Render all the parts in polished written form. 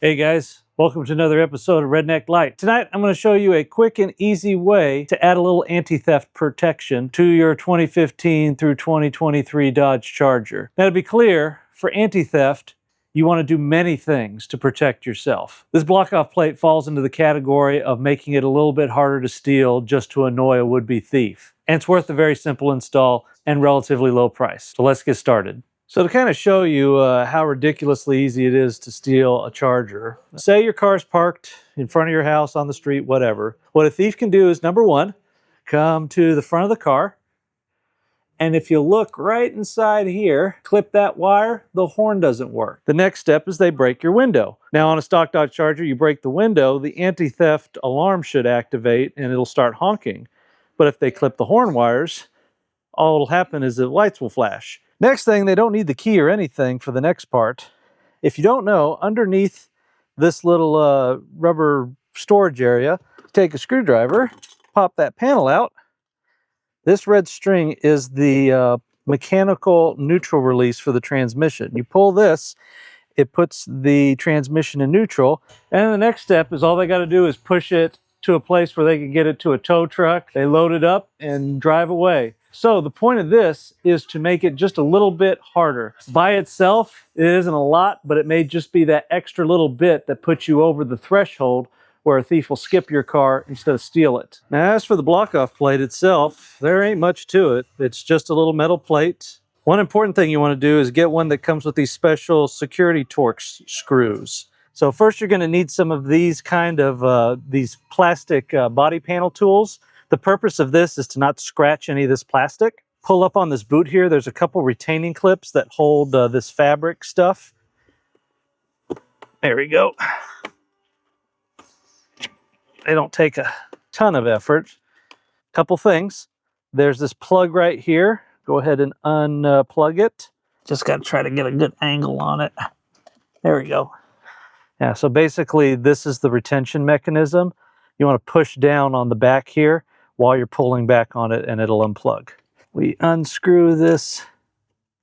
Hey guys, welcome to another episode of Redneck Light. Tonight I'm going to show you a quick and easy way to add a little anti-theft protection to your 2015 through 2023 Dodge Charger. Now to be clear, for anti-theft, you want to do many things to protect yourself. This block-off plate falls into the category of making it a little bit harder to steal just to annoy a would-be thief. And it's worth a very simple install and relatively low price. So let's get started. So to kind of show you how ridiculously easy it is to steal a Charger, say your car's parked in front of your house, on the street, whatever. What a thief can do is, number one, come to the front of the car, and if you look right inside here, clip that wire, the horn doesn't work. The next step is they break your window. Now on a stock Dodge Charger, you break the window, the anti-theft alarm should activate and it'll start honking. But if they clip the horn wires, all that'll happen is the lights will flash. Next thing, they don't need the key or anything for the next part. If you don't know, underneath this little rubber storage area, take a screwdriver, pop that panel out. This red string is the mechanical neutral release for the transmission. You pull this, it puts the transmission in neutral, and the next step is all they got to do is push it to a place where they can get it to a tow truck. They load it up and drive away. So the point of this is to make it just a little bit harder. By itself, it isn't a lot, but it may just be that extra little bit that puts you over the threshold where a thief will skip your car instead of steal it. Now, as for the block-off plate itself, there ain't much to it. It's just a little metal plate. One important thing you want to do is get one that comes with these special security Torx screws. So first you're going to need some of these kind of these plastic body panel tools. The purpose of this is to not scratch any of this plastic. Pull up on this boot here. There's a couple retaining clips that hold this fabric stuff. There we go. They don't take a ton of effort. Couple things. There's this plug right here. Go ahead and unplug it. Just got to try to get a good angle on it. There we go. Yeah, so basically this is the retention mechanism. You want to push down on the back here while you're pulling back on it and it'll unplug. We unscrew this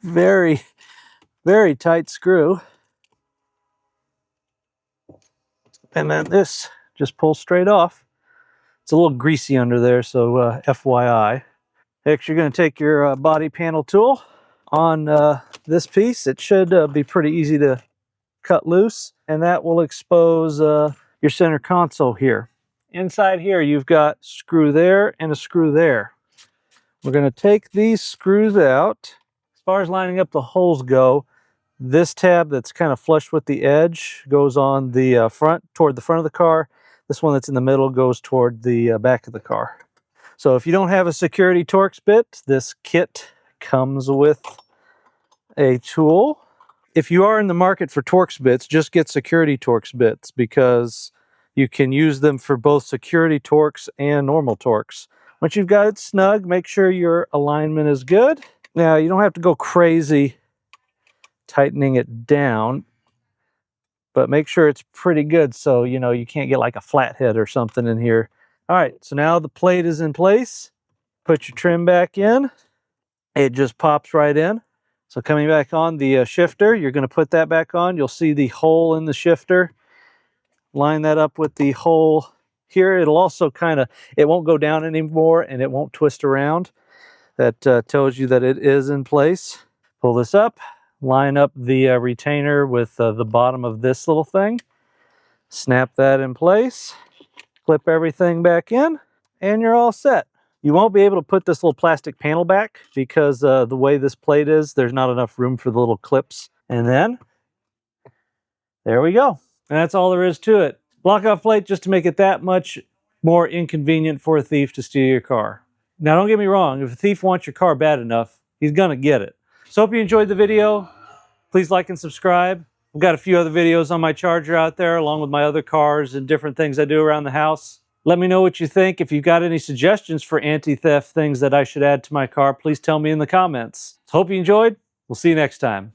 very, very tight screw. And then this just pulls straight off. It's a little greasy under there, so FYI. Next, you're going to take your body panel tool. On this piece, it should be pretty easy to cut loose, and that will expose your center console here. Inside here, you've got a screw there and a screw there. We're going to take these screws out. As far as lining up the holes go, this tab that's kind of flush with the edge goes on the front, toward the front of the car. This one that's in the middle goes toward the back of the car. So if you don't have a security Torx bit, this kit comes with a tool. If you are in the market for Torx bits, just get security Torx bits because you can use them for both security Torx and normal Torx. Once you've got it snug, make sure your alignment is good. Now, you don't have to go crazy tightening it down, but make sure it's pretty good so you can't get like a flathead or something in here. All right, so now the plate is in place. Put your trim back in. It just pops right in. So coming back on the shifter, you're going to put that back on. You'll see the hole in the shifter. Line that up with the hole here. It'll also it won't go down anymore and it won't twist around. That tells you that it is in place. Pull this up. Line up the retainer with the bottom of this little thing. Snap that in place. Clip everything back in and you're all set. You won't be able to put this little plastic panel back because the way this plate is, there's not enough room for the little clips. And then, there we go. And that's all there is to it. Block-off plate just to make it that much more inconvenient for a thief to steal your car. Now don't get me wrong, if a thief wants your car bad enough, he's gonna get it. So hope you enjoyed the video. Please like and subscribe. I've got a few other videos on my Charger out there along with my other cars and different things I do around the house. Let me know what you think. If you've got any suggestions for anti-theft things that I should add to my car, please tell me in the comments. Hope you enjoyed. We'll see you next time.